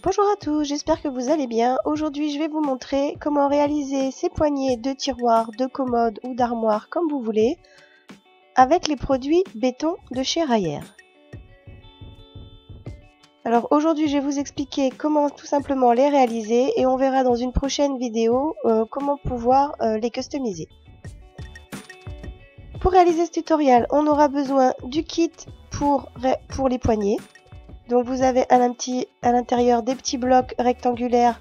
Bonjour à tous, j'espère que vous allez bien. Aujourd'hui, je vais vous montrer comment réaliser ces poignées de tiroirs, de commodes ou d'armoires comme vous voulez avec les produits béton de chez Rayer. Alors aujourd'hui, je vais vous expliquer comment tout simplement les réaliser et on verra dans une prochaine vidéo comment pouvoir les customiser. Pour réaliser ce tutoriel, on aura besoin du kit pour les poignées. Donc vous avez à l'intérieur des petits blocs rectangulaires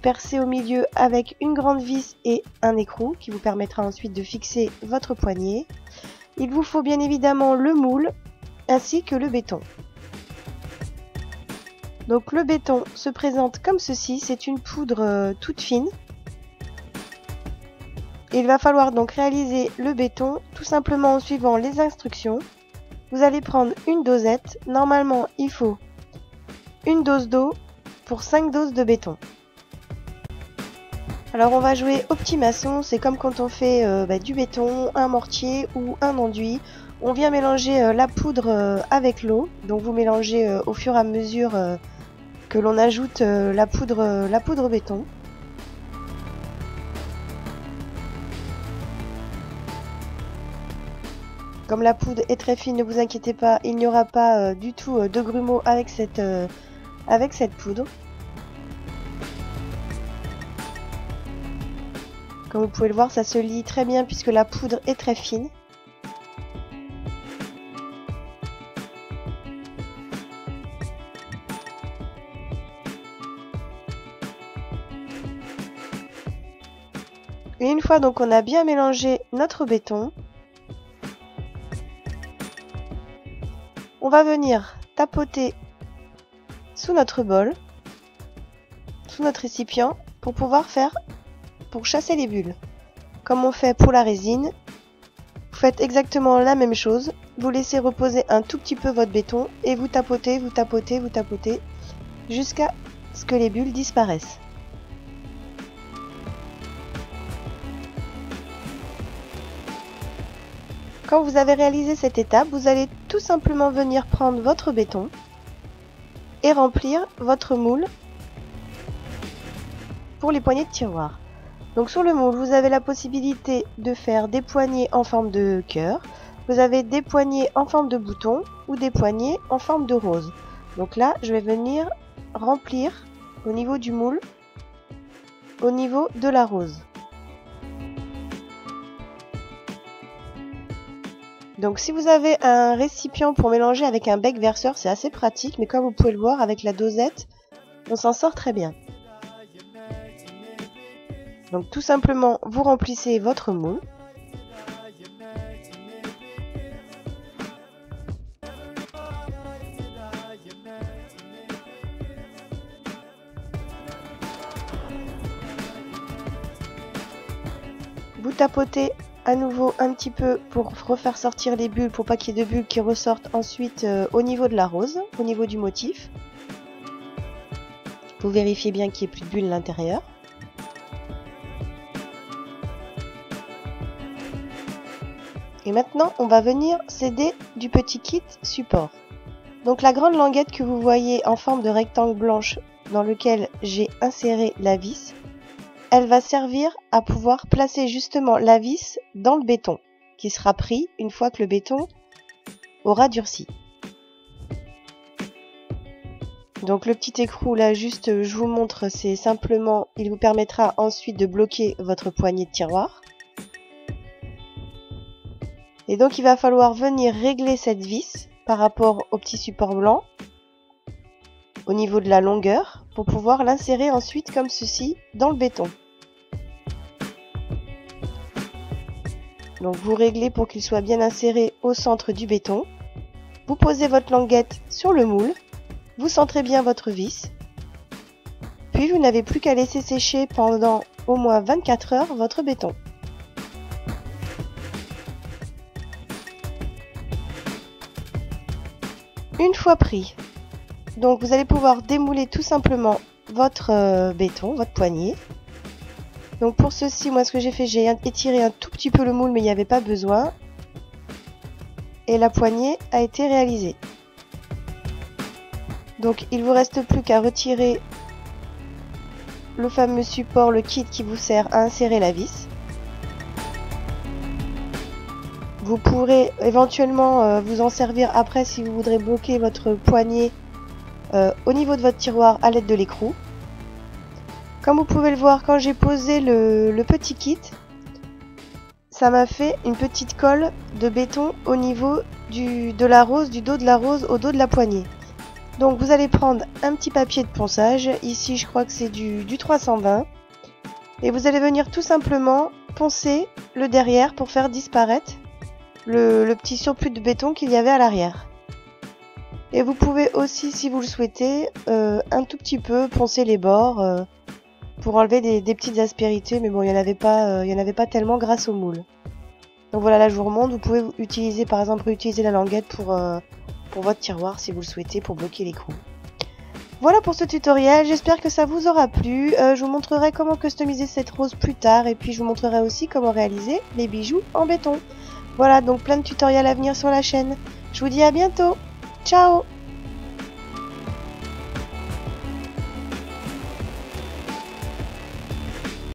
percés au milieu avec une grande vis et un écrou qui vous permettra ensuite de fixer votre poignée. Il vous faut bien évidemment le moule ainsi que le béton. Donc le béton se présente comme ceci, c'est une poudre toute fine. Il va falloir donc réaliser le béton tout simplement en suivant les instructions. Vous allez prendre une dosette. Normalement, il faut une dose d'eau pour 5 doses de béton. Alors on va jouer au petit maçon, c'est comme quand on fait du béton, un mortier ou un enduit. On vient mélanger la poudre avec l'eau, donc vous mélangez au fur et à mesure que l'on ajoute la poudre béton. Comme la poudre est très fine, ne vous inquiétez pas, il n'y aura pas du tout de grumeaux avec cette poudre. Comme vous pouvez le voir, ça se lie très bien puisque la poudre est très fine. Et une fois donc on a bien mélangé notre béton, on va venir tapoter sous notre bol, sous notre récipient, pour chasser les bulles. Comme on fait pour la résine, vous faites exactement la même chose. Vous laissez reposer un tout petit peu votre béton et vous tapotez, vous tapotez, vous tapotez jusqu'à ce que les bulles disparaissent. Quand vous avez réalisé cette étape, vous allez tout simplement venir prendre votre béton et remplir votre moule pour les poignées de tiroir. Donc sur le moule, vous avez la possibilité de faire des poignées en forme de cœur, vous avez des poignées en forme de bouton ou des poignées en forme de rose. Donc là, je vais venir remplir au niveau du moule, au niveau de la rose. Donc si vous avez un récipient pour mélanger avec un bec verseur, c'est assez pratique, mais comme vous pouvez le voir avec la dosette, on s'en sort très bien. Donc tout simplement, vous remplissez votre moule. Vous tapotez à nouveau un petit peu pour refaire sortir les bulles, pour pas qu'il y ait de bulles qui ressortent ensuite au niveau de la rose, au niveau du motif. Vous vérifiez bien qu'il n'y ait plus de bulles à l'intérieur. Et maintenant, on va venir s'aider du petit kit support. Donc la grande languette que vous voyez en forme de rectangle blanche dans lequel j'ai inséré la vis, elle va servir à pouvoir placer justement la vis dans le béton, qui sera pris une fois que le béton aura durci. Donc le petit écrou là, juste je vous montre, c'est simplement, il vous permettra ensuite de bloquer votre poignée de tiroir. Et donc il va falloir venir régler cette vis par rapport au petit support blanc, au niveau de la longueur, pour pouvoir l'insérer ensuite comme ceci dans le béton. Donc vous réglez pour qu'il soit bien inséré au centre du béton. Vous posez votre languette sur le moule, vous centrez bien votre vis, puis vous n'avez plus qu'à laisser sécher pendant au moins 24 heures votre béton. Une fois pris, donc vous allez pouvoir démouler tout simplement votre béton, votre poignée. Donc pour ceci, moi ce que j'ai fait, j'ai étiré un tout petit peu le moule, mais il n'y avait pas besoin. Et la poignée a été réalisée. Donc il vous reste plus qu'à retirer le fameux support, le kit qui vous sert à insérer la vis. Vous pourrez éventuellement vous en servir après si vous voudrez bloquer votre poignet au niveau de votre tiroir à l'aide de l'écrou. Comme vous pouvez le voir, quand j'ai posé le petit kit, ça m'a fait une petite colle de béton au niveau de la rose, du dos de la rose au dos de la poignée. Donc vous allez prendre un petit papier de ponçage, ici je crois que c'est du 320, et vous allez venir tout simplement poncer le derrière pour faire disparaître le petit surplus de béton qu'il y avait à l'arrière. Et vous pouvez aussi, si vous le souhaitez, un tout petit peu poncer les bords pour enlever des petites aspérités, mais bon, il n'y en avait pas tellement grâce au moule. Donc voilà, là je vous remonte, vous pouvez utiliser par exemple utiliser la languette pour votre tiroir si vous le souhaitez, pour bloquer l'écrou. Voilà pour ce tutoriel, j'espère que ça vous aura plu. Je vous montrerai comment customiser cette rose plus tard, et puis je vous montrerai aussi comment réaliser les bijoux en béton. Voilà, donc plein de tutoriels à venir sur la chaîne. Je vous dis à bientôt. Ciao!